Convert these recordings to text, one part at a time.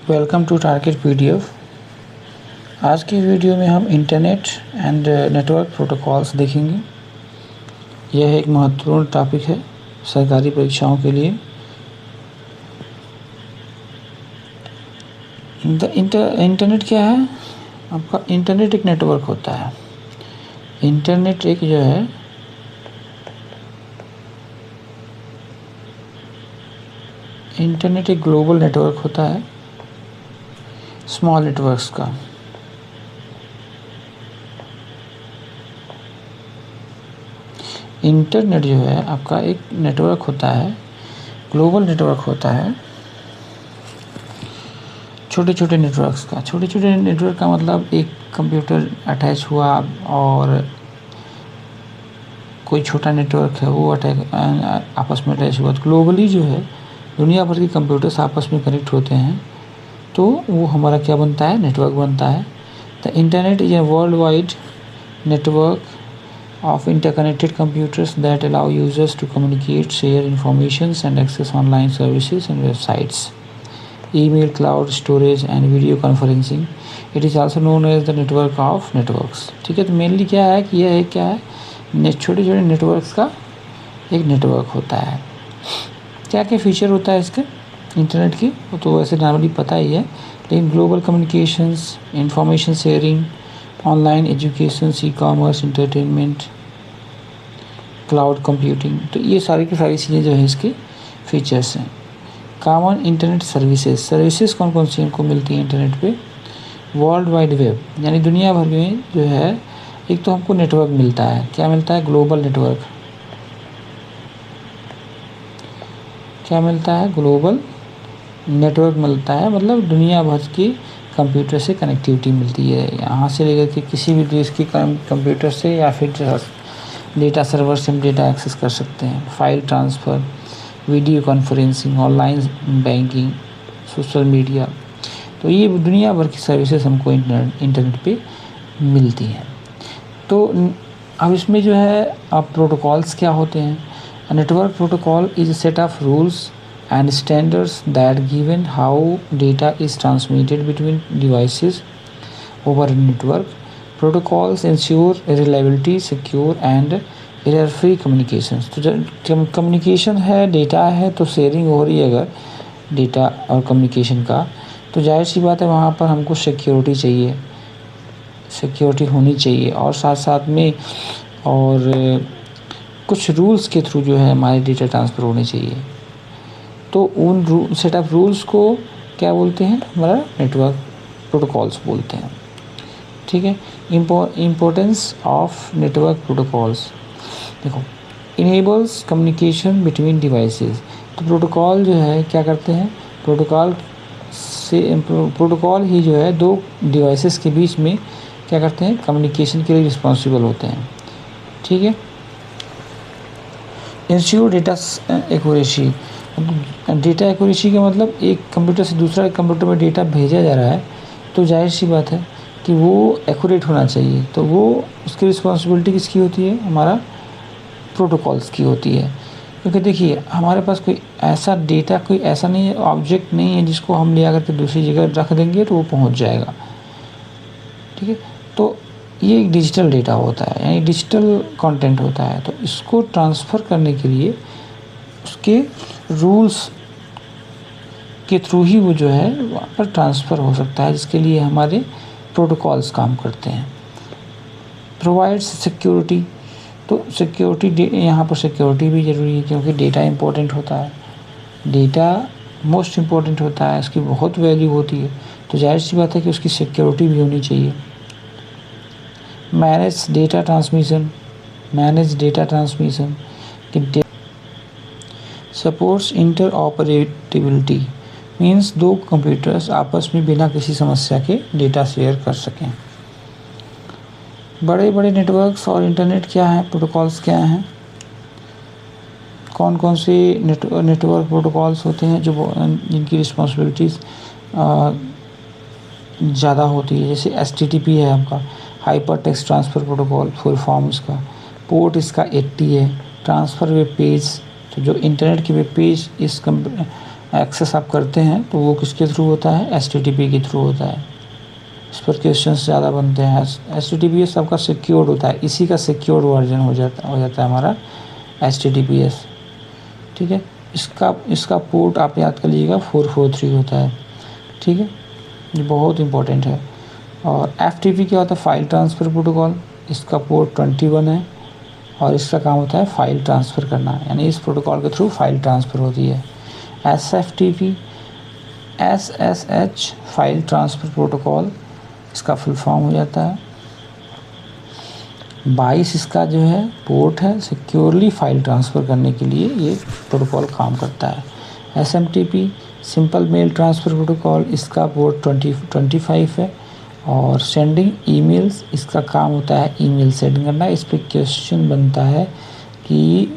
Welcome to target PDF. आज की video में हम इंटरनेट एंड नेटवर्क प्रोटोकॉल्स देखेंगे। यह एक महत्वपूर्ण टॉपिक है सरकारी परीक्षाओं के लिए। इंटरनेट क्या है? आपका इंटरनेट एक नेटवर्क होता है। इंटरनेट एक जो है इंटरनेट एक ग्लोबल नेटवर्क होता है स्मॉल नेटवर्क्स का। इंटरनेट जो है आपका एक नेटवर्क होता है, ग्लोबल नेटवर्क होता है छोटे छोटे नेटवर्क्स का। छोटे छोटे नेटवर्क का मतलब एक कंप्यूटर अटैच हुआ और कोई छोटा नेटवर्क है वो आपस में अटैच हुआ। तो ग्लोबली जो है दुनिया भर के कंप्यूटर्स आपस में कनेक्ट होते हैं तो वो हमारा क्या बनता है? नेटवर्क बनता है। The internet is a world wide network of interconnected computers that allow users to communicate, share information and access online services and websites, email, cloud storage and video conferencing. It is also known as the network of networks. ठीक है, तो mainly क्या है कि यह क्या है, छोटे छोटे नेटवर्क्स का एक नेटवर्क होता है। क्या क्या फीचर होता है इसके इंटरनेट की वो तो वैसे नॉर्मली पता ही है, लेकिन global communications, information sharing, online education, e commerce, entertainment, cloud computing, तो ये सारी की सारी चीज़ें जो है इसके फीचर्स हैं। कॉमन इंटरनेट सर्विसेज कौन कौन सी इनको मिलती हैं इंटरनेट पे? वर्ल्ड वाइड वेब, यानी दुनिया भर में जो है एक तो हमको नेटवर्क मिलता है। क्या मिलता है? Global network. क्या मिलता है? ग्लोबल नेटवर्क मिलता है, मतलब दुनिया भर की कंप्यूटर से कनेक्टिविटी मिलती है। यहाँ से लेकर के किसी भी देश के कंप्यूटर से या फिर डेटा सर्वर से हम डेटा एक्सेस कर सकते हैं। File transfer, video conferencing, online banking, social media, तो ये दुनिया भर की सर्विसेज हमको इंटरनेट पे मिलती हैं। तो अब इसमें जो है अब प्रोटोकॉल्स क्या होते हैं? Network protocol is a set of rules and standards that given how data is transmitted between devices over a network. Protocols ensure reliability, secure and error-free communications. तो जब कम्युनिकेशन है, डेटा है, तो शेयरिंग हो रही है अगर डेटा और कम्युनिकेशन का, तो जाहिर सी बात है वहाँ पर हमको सिक्योरिटी चाहिए, सिक्योरिटी होनी चाहिए और साथ साथ में और कुछ रूल्स के थ्रू जो है हमारे डेटा ट्रांसफ़र होने चाहिए। तो उन सेट ऑफ रूल्स को क्या बोलते हैं? हमारा नेटवर्क प्रोटोकॉल्स बोलते हैं। ठीक है। इम्पोर्टेंस ऑफ नेटवर्क प्रोटोकॉल्स, देखो, इनेबल्स कम्युनिकेशन बिटवीन डिवाइसेस। तो प्रोटोकॉल जो है क्या करते हैं? प्रोटोकॉल ही जो है दो डिवाइसेस के बीच में क्या करते हैं? कम्युनिकेशन के लिए रिस्पॉन्सिबल होते हैं। ठीक है। Ensure data accuracy. Data accuracy का मतलब एक कंप्यूटर से दूसरा कंप्यूटर में डेटा भेजा जा रहा है तो जाहिर सी बात है कि वो एक्यूरेट होना चाहिए। तो वो उसकी रिस्पॉन्सिबिलिटी किसकी होती है? हमारा प्रोटोकॉल्स की होती है। क्योंकि देखिए हमारे पास कोई ऐसा डेटा, कोई ऐसा नहीं है, ऑब्जेक्ट नहीं है जिसको हम ले आकर के दूसरी जगह रख देंगे तो वो पहुंच जाएगा। ठीक है। तो ये एक डिजिटल डेटा होता है, यानी डिजिटल कंटेंट होता है। तो इसको ट्रांसफ़र करने के लिए उसके रूल्स के थ्रू ही वो जो है वहाँ पर ट्रांसफ़र हो सकता है, जिसके लिए हमारे प्रोटोकॉल्स काम करते हैं। प्रोवाइड्स सिक्योरिटी, तो सिक्योरिटी, यहाँ पर सिक्योरिटी भी ज़रूरी है क्योंकि डेटा इंपॉर्टेंट होता है, डेटा मोस्ट इम्पॉर्टेंट होता है, उसकी बहुत वैल्यू होती है, तो जाहिर सी बात है कि उसकी सिक्योरिटी भी होनी चाहिए। मैनेज डेटा ट्रांसमिशन कि सपोर्ट्स इंटरऑपरेबिलिटी, मीन्स दो कंप्यूटर्स आपस में बिना किसी समस्या के डेटा शेयर कर सकें। बड़े बड़े नेटवर्क्स और इंटरनेट क्या हैं? प्रोटोकॉल्स क्या हैं? कौन कौन से नेटवर्क प्रोटोकॉल्स होते हैं जो जिनकी रिस्पॉन्सिबिलिटीज़ ज़्यादा होती है? जैसे HTTP है आपका, hyper text transfer protocol, full form इसका। पोर्ट इसका 80 है। ट्रांसफ़र वेब पेज, तो जो इंटरनेट की वेब पेज इस एक्सेस आप करते हैं तो वो किसके थ्रू होता है, HTTP के थ्रू होता है। इस पर क्वेश्चन ज़्यादा बनते हैं। HTTPS आपका सिक्योर्ड होता है, इसी का सिक्योर्ड वर्जन हो जाता है हमारा HTTPS। ठीक है, इसका पोर्ट आप याद कर लीजिएगा 443 होता है। ठीक है, ये बहुत इंपॉर्टेंट है। और FTP क्या होता है, फाइल ट्रांसफ़र प्रोटोकॉल, इसका पोर्ट 21 है और इसका काम होता है फाइल ट्रांसफ़र करना, यानी इस प्रोटोकॉल के थ्रू फाइल ट्रांसफ़र होती है। SFTP SSH file transfer protocol, इसका फुल फॉर्म हो जाता है। 22 इसका जो है पोर्ट है, सिक्योरली फाइल ट्रांसफ़र करने के लिए ये प्रोटोकॉल काम करता है। SMTP simple mail transfer protocol, इसका पोर्ट 25 है। और सेंडिंग ईमेल्स, इसका काम होता है ईमेल सेंड करना। इस पर क्वेश्चन बनता है कि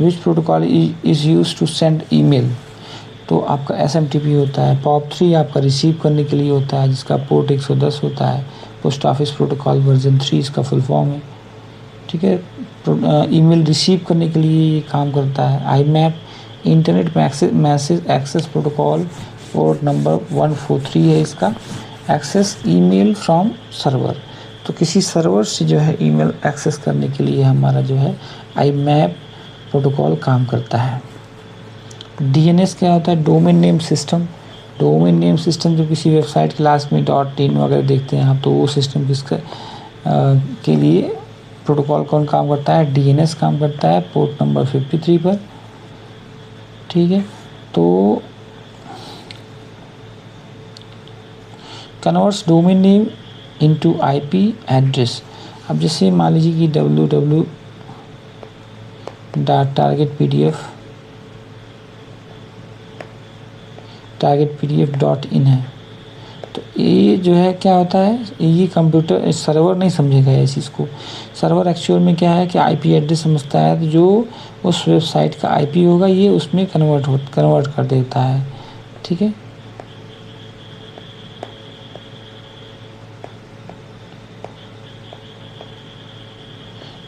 which protocol is use to send email, तो आपका SMTP होता है। POP3 आपका रिसीव करने के लिए होता है, जिसका पोर्ट 110 होता है। पोस्ट ऑफिस प्रोटोकॉल वर्जन 3 इसका फुल फॉर्म है। ठीक है, ईमेल रिसीव करने के लिए ये काम करता है। IMAP internet message access protocol, port number 143 है इसका। एक्सेस ईमेल फ्रॉम सर्वर, तो किसी सर्वर से जो है ईमेल एक्सेस करने के लिए हमारा जो है IMAP प्रोटोकॉल काम करता है। DNS क्या होता है, domain name system. Domain name system जो किसी वेबसाइट के लास्ट में .in वगैरह देखते हैं आप, तो वो सिस्टम किसका के लिए प्रोटोकॉल कौन काम करता है, DNS काम करता है, पोर्ट नंबर 53 पर। ठीक है, तो converts domain name into IP address. अब जैसे मान लीजिए कि www.targetpdf.in है, तो ये जो है क्या होता है, ये कंप्यूटर सर्वर नहीं समझेगा इस चीज़ को। सर्वर एक्चुअल में क्या है कि IP एड्रेस समझता है, तो जो उस वेबसाइट का IP होगा ये उसमें कन्वर्ट कर देता है। ठीक है,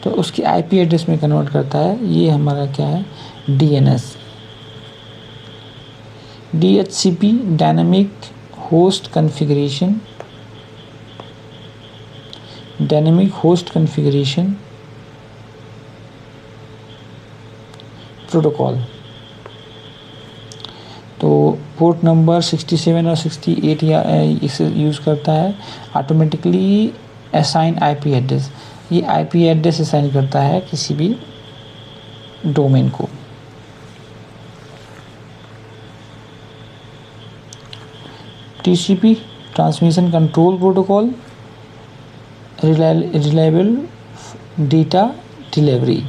तो उसकी IP एड्रेस में कन्वर्ट करता है, ये हमारा क्या है, DNS। DHCP dynamic host configuration protocol, तो पोर्ट नंबर 67 और 68 या इसे यूज़ करता है। ऑटोमेटिकली असाइन IP एड्रेस, ये IP एड्रेस असाइन करता है किसी भी डोमेन को। TCP transmission control protocol, reliable data delivery,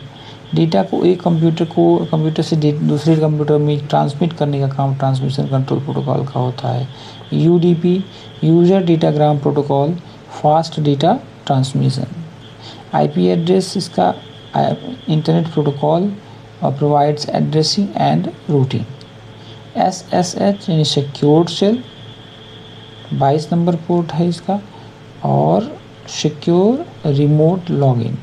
data को एक कंप्यूटर से दूसरे कंप्यूटर में ट्रांसमिट करने का काम ट्रांसमिशन कंट्रोल प्रोटोकॉल का होता है। UDP user datagram protocol, fast data transmission. IP address इसका इंटरनेट प्रोटोकॉल और provides addressing and routing. SSH यानी सिक्योर्ड शेल, 22 नंबर पोर्ट है इसका। और सिक्योर रिमोट लॉगिन,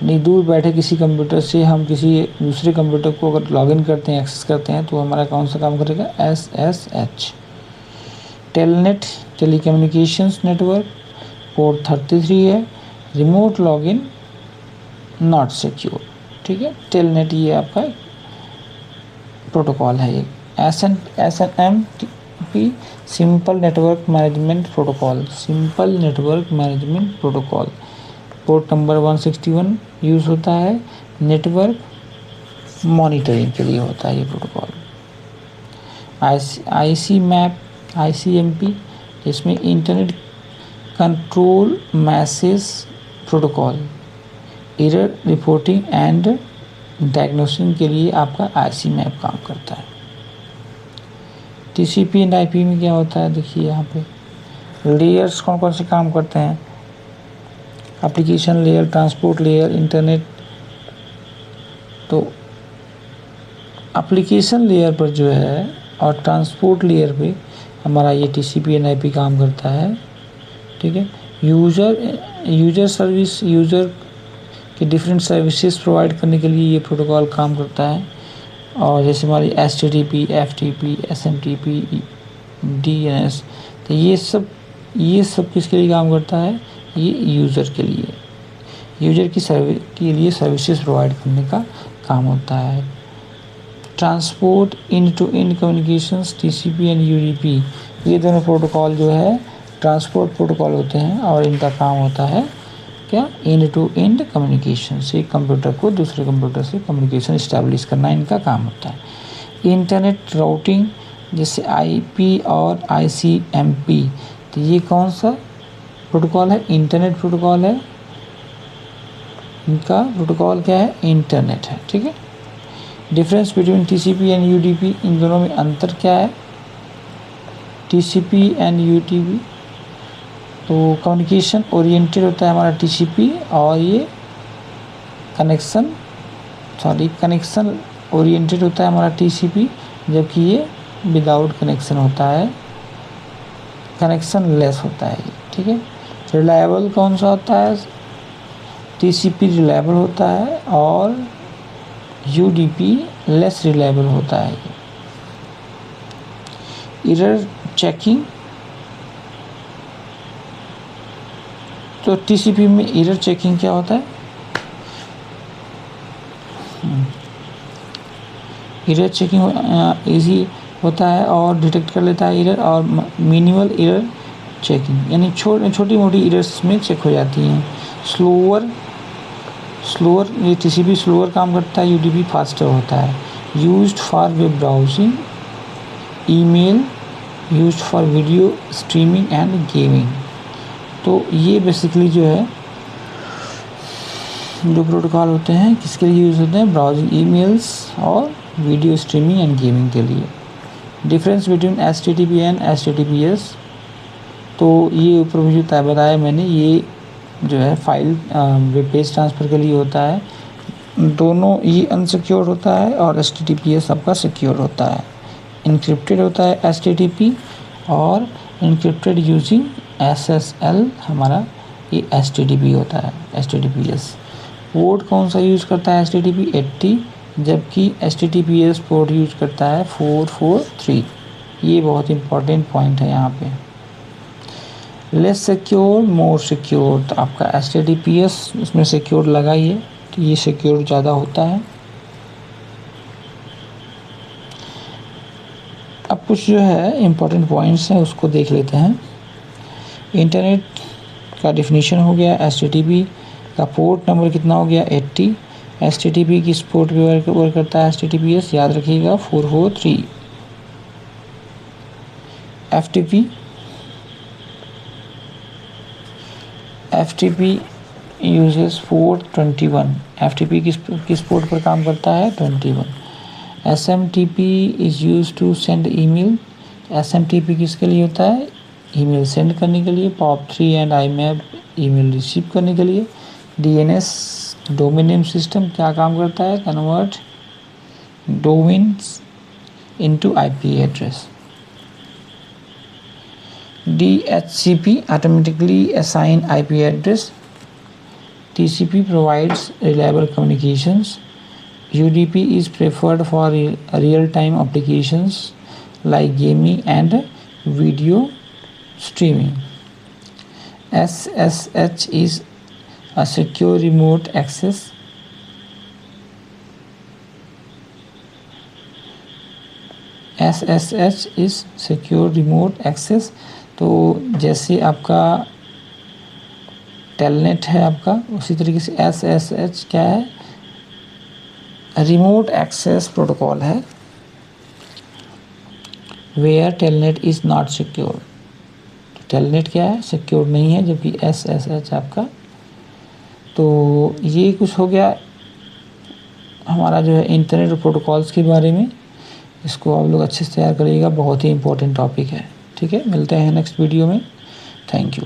नहीं दूर बैठे किसी कंप्यूटर से हम किसी दूसरे कंप्यूटर को अगर लॉगिन करते हैं, एक्सेस करते हैं, तो हमारा कौन सा काम करेगा, SSH। Telnet telecommunications network, port 33 है। Remote login not secure. ठीक है, टेलनेट ये आपका प्रोटोकॉल है। एक SNMP simple network management protocol, port number 161 use होता है। नेटवर्क मॉनिटरिंग के लिए होता है ये प्रोटोकॉल। ICMP इसमें internet control message protocol, error reporting and diagnosis के लिए आपका ICMP काम करता है। TCP एंड IP में क्या होता है, देखिए यहाँ पे लेयर्स कौन कौन से काम करते हैं, application layer, transport layer, internet. तो एप्लीकेशन लेयर पर जो है और ट्रांसपोर्ट लेयर पे हमारा ये TCP एंड IP काम करता है। ठीक है, यूज़र सर्विस, यूज़र के डिफरेंट सर्विसेज प्रोवाइड करने के लिए ये प्रोटोकॉल काम करता है। और जैसे हमारी HTTP, FTP, SMTP, DNS, तो ये सब किसके लिए काम करता है? ये यूज़र के लिए, यूज़र की सर्विसेज प्रोवाइड करने का काम होता है। Transport end to end communications, TCP and UDP, ये दोनों प्रोटोकॉल जो है ट्रांसपोर्ट प्रोटोकॉल होते हैं और इनका काम होता है क्या? एंड टू एंड कम्युनिकेशन, एक कंप्यूटर को दूसरे कंप्यूटर से कम्युनिकेशन इस्टेब्लिश करना इनका काम होता है। इंटरनेट राउटिंग जैसे IP और ICMP, तो ये कौन सा प्रोटोकॉल है? इंटरनेट प्रोटोकॉल है। इनका प्रोटोकॉल क्या है? इंटरनेट है। ठीक है। Difference between TCP and UDP, इन दोनों में अंतर क्या है? TCP एंड UDP, तो कम्युनिकेशन ओरिएंटेड होता है हमारा TCP और ये कनेक्शन ओरिएंटेड होता है हमारा TCP, जबकि ये विदाउट कनेक्शन होता है, कनेक्शन लेस होता है। ठीक है। रिलायबल कौन सा होता है? TCP रिलायबल होता है और UDP लेस रिलायबल होता है। एरर चेकिंग, तो TCP में एरर चेकिंग क्या होता है? एरर चेकिंग इजी होता है और डिटेक्ट कर लेता है एरर, और मिनिमल एरर चेकिंग यानी छोटी मोटी एरर्स में चेक हो जाती हैं। स्लोअर ये TCP स्लोअर काम करता है, UDP फास्टर होता है। Used for web browsing, email, used for video streaming and gaming, तो ये बेसिकली जो है जो प्रोटोकॉल होते हैं किसके लिए यूज़ होते हैं? ब्राउजिंग, ईमेल्स और वीडियो स्ट्रीमिंग एंड गेमिंग के लिए। Difference between HTTP and HTTPS, तो ये ऊपर मुझे बताया मैंने, ये जो है फाइल वेब पेज ट्रांसफ़र के लिए होता है। दोनों ये अनसिक्योर्ड होता है और HTTPS आपका सिक्योर होता है। इनक्रिप्टेड होता है HTTP और इनक्रिप्टेड यूजिंग SSL हमारा ये HTTP होता है, HTTPS। पोर्ट कौन सा यूज़ करता है? HTTP 80, जबकि HTTPS पोर्ट यूज करता है 443। ये बहुत इंपॉर्टेंट पॉइंट है यहाँ पे। लेस सिक्योर, मोर सिक्योर, तो आपका HTTPS इसमें सिक्योर लगा ही है, तो ये सिक्योर ज़्यादा होता है। अब कुछ जो है इम्पोर्टेंट पॉइंट्स हैं उसको देख लेते हैं। इंटरनेट का डिफिनीशन हो गया, HTTP का पोर्ट नंबर कितना हो गया? 80। HTTP किस पोर्ट पे वर्क करता है? HTTPS, याद रखिएगा 443। FTP uses port 21। FTP किस पोर्ट पर काम करता है? 21। SMTP is use to send email, SMTP किसके लिए होता है? ईमेल सेंड करने के लिए। POP3 and IMAP email receive करने के लिए। DNS डोमेन नेम सिस्टम क्या काम करता है? Convert domains into IP address. DHCP automatically assign IP address. TCP provides reliable communications. UDP is preferred for real-time applications like gaming and video streaming. SSH is a secure remote access. SSH is secure remote access, तो जैसे आपका telnet है आपका, उसी तरीके से SSH क्या है? रिमोट एक्सेस प्रोटोकॉल है, where telnet is not secure. Telnet क्या है? सिक्योर नहीं है, जबकि SSH आपका। तो ये कुछ हो गया हमारा जो है इंटरनेट और प्रोटोकॉल्स के बारे में। इसको आप लोग अच्छे से तैयार करिएगा, बहुत ही इंपॉर्टेंट टॉपिक है। ठीक है, मिलते हैं नेक्स्ट वीडियो में। Thank you.